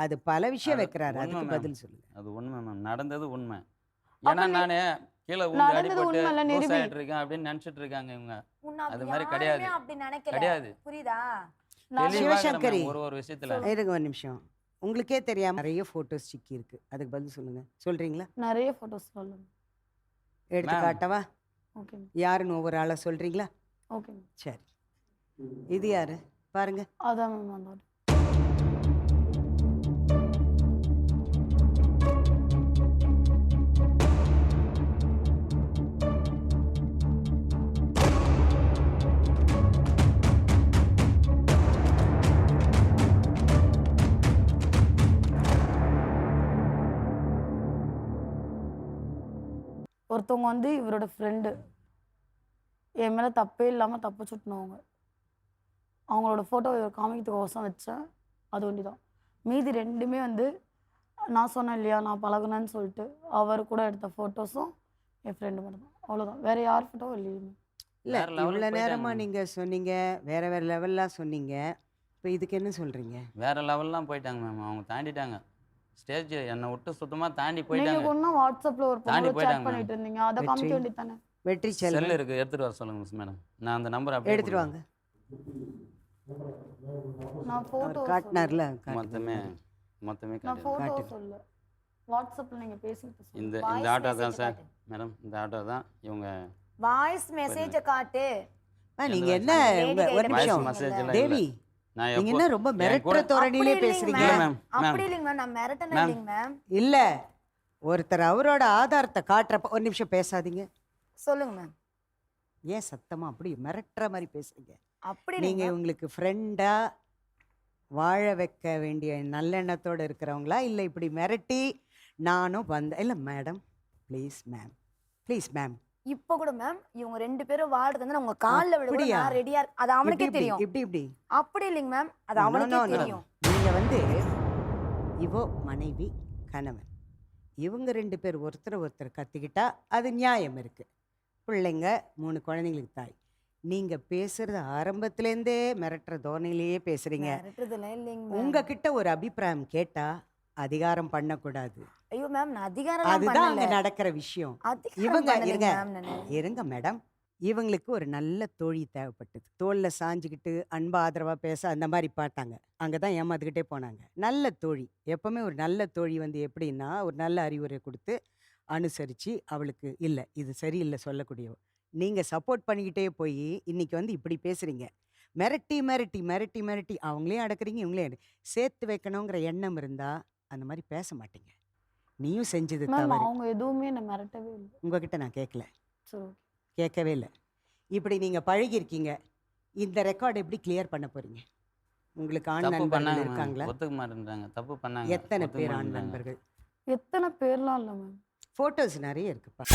அது பல விஷயம் அது வைக்கிறாரு. உண்மை அதுக்கு மேம். பதில் சொல்லுங்க. அது உண்மை மேம். நடந்தது உண்மை. அப்ப ஏன்னா நானு கீழ விழுந்து நடந்தது அடிபட்டு உண்மைல்ல லூஸ் நிரூபி. ஆயிட்டு இருக்கேன் அப்படின்னு நினைச்சிட்டு இருக்காங்க இவங்க. உன்னை அது அப்படி மாதிரி யாருமே கிடையாது. அப்படி நினைக்கல. கிடையாது. புரியுதா? நான் தெளிவா இருக்கிறேன் சிவசங்கரி. மேம் ஒரு விஷயத்துல. இருங்க ஒரு நிமிஷம். உங்களுக்கே தெரியாம நிறைய ஃபோட்டோஸ் சிக்கி இருக்கு. அதுக்கு பதில் சொல்லுங்க. சொல்றீங்களா? நிறைய ஃபோட்டோஸ் சொல்லுங்க. எடுத்து மேம். காட்டவா? Okay ma'am. யாருன்னு ஒவ்வொரு ஆளா சொல்றீங்களா? Okay ma'am. சரி. இது யாரு? பாருங்க. அதான் மேம் அந்த ஆள். ஒருத்தவங்க வந்து இவரோட ஃப்ரெண்டு. என் மேலே தப்பே இல்லாமல் தப்பு சுட்டினவங்க. அவங்களோட ஃபோட்டோ இவர் காமிக்கிறதுக்கோசம் வச்சேன். அது ஒண்டி தான். மீதி ரெண்டுமே வந்து நான் சொன்னேன் இல்லையா, நான் பழகுனேன்னு சொல்லிட்டு அவர் கூட எடுத்த ஃபோட்டோஸும் என் ஃப்ரெண்டு மட்டும் தான். அவ்வளோதான். வேற யார் ஃபோட்டோவும் இல்லையே. இல்ல வேற லெவலுக்கு இவ்வளோ நேரமா போயிட்டாங்க. நீங்க சொன்னீங்க. வேற வேற லெவல்லாம் சொன்னீங்க. இப்போ இதுக்கு என்ன சொல்றீங்க? வேற லெவல்லாம் போயிட்டாங்க மேம். அவங்க தாண்டிட்டாங்க. ஸ்டேஜ் என்னை விட்டு சுத்தமா தாண்டி நீங்க போயிட்டாங்க. ஒன்றும் வாட்ஸ்அப்ல ஒரு தாண்டி பொண்ணு போயிட்டாங்க சேட் பண்ணிட்டு இருந்தீங்க. அதை வெற்றி. காமிக்க வேண்டியது தானே. வெற்றி செல் செல்வன் இருக்கு எடுத்துட்டு வர சொல்லுங்க மிஸ் மேடம். நான் அந்த நம்பர் அப்படியே எடுத்துட்டு வாங்க. நான் அவர் ஃபோட்டோ காட்டினார்ல மொத்தமே மொத்தமே நான் காட்டுறேன். ஃபோட்டோ காட்டுங்க. சொல்ல. வாட்ஸ்அப்ல நீங்க பேசிட்டு சொல்லுங்க. இந்த Voice இந்த ஆட்டோ தான் message சார் காட்டு. மேடம். இந்த ஆட்டோ தான் இவங்க. வாய்ஸ் மெசேஜ காட்டு. நீங்க என்ன அந்த lady ஒரு கையில நிமிஷம். வாய்ஸ் மெசேஜ் எல்லாம் தேவி இல்ல. நான் நீங்க எப்போ என்ன ரொம்ப என் மிரட்டுற கூட தோரணியிலே அப்படி பேசுறீங்க? இல்லைங்க மேம். அப்படி இல்லைங்க மேம். நான் மிரட்டன மேம். இல்லைங்க மேம். இல்ல ஒருத்தர் அவரோட ஆதாரத்தை காட்டுறப்ப ஒரு நிமிஷம் பேசாதீங்க. சொல்லுங்க மேம். ஏன் சத்தமா அப்படி மிரட்டுற மாதிரி பேசுறீங்க? அப்படி நீங்க இல்லைங்க உங்களுக்கு ஃப்ரெண்டா வாழ வைக்க வேண்டிய நல்லெண்ணத்தோட இருக்கிறவங்களா, இல்லை இப்படி மிரட்டி நானும் வந்தேன்? இல்லை madam please ma'am, please ma'am. இப்ப கூட மேம் இவங்க ரெண்டு பேரும் வாழ்றது வந்து உங்க கால்ல விட கூட அப்படியா? நான் ரெடியா அது அவனுக்கே தெரியும். இப்படி இப்படி அப்படி இல்லைங்க மேம். அது No, அவனுக்கே no, no. தெரியும். நீங்க வந்து இவோ மனைவி கணவன், இவங்க ரெண்டு பேர் ஒருத்தர் ஒருத்தர் கத்திக்கிட்டா அது நியாயம் இருக்கு. பிள்ளைங்க 3 குழந்தைங்களுக்கு தாய். நீங்க பேசுறது ஆரம்பத்திலேருந்தே மிரட்டுற தோணையிலேயே பேசுறீங்க. மிரட்டுறதுலாம் இல்லைங்க மேம். உங்ககிட்ட ஒரு அபிப்பிராயம் கேட்டா அதிகாரம் பண்ணக்கூடாது. ஐயோ மேம் நான் அதிகாரம் அதுதான் அங்க பண்ணல. நடக்கிற விஷயம். அதிகாரம் இவங்க பண்ணலைங்க இருங்க மேம் நானு. இருங்க மேடம், இவங்களுக்கு ஒரு நல்ல தோழி தேவைப்பட்டது. தோல்ல சாஞ்சுக்கிட்டு அன்பா ஆதரவா பேச அந்த மாதிரி பார்த்தாங்க. அங்கதான் ஏமாத்துக்கிட்டே போனாங்க. நல்ல தோழி எப்பவுமே ஒரு நல்ல தோழி வந்து எப்படின்னா ஒரு நல்ல அறிவுரை கொடுத்து அனுசரிச்சு அவளுக்கு இல்லை இது சரியில்லை சொல்லக்கூடியவ. நீங்க சப்போர்ட் பண்ணிக்கிட்டே போய் இன்னைக்கு வந்து இப்படி பேசுறீங்க. மிரட்டி மிரட்டி மிரட்டி மிரட்டி அவங்களையும் அடக்குறீங்க இவங்களையும் சேர்த்து வைக்கணுங்கிற எண்ணம் இருந்தா அந்த மாதிரி பேச மாட்டீங்க. நீயும் செஞ்சது மேம் தவறு. அவங்க எதுவுமே என்ன மிரட்டவே இல்லை. உங்ககிட்ட நான் கேட்கல, சரி ஓகே. கேட்கவே இல்லை. இப்படி நீங்க பழகிருக்கீங்க. இந்த ரெக்கார்டு எப்படி கிளியர் பண்ண போறீங்க? உங்களுக்கு ஆண் தப்பு நண்பர்கள் பண்ணாங்க மேம். இருக்காங்களா? ஒத்துக்க மாட்டேன்றாங்க. தப்பு பண்ணாங்க. எத்தனை ஒத்துக்க பேர் ஆண் மாட்டேன்றாங்க. நண்பர்கள்? எத்தனை பேர்லாம் இல்லை மேம். போட்டோஸ் நிறைய இருக்குப்பா.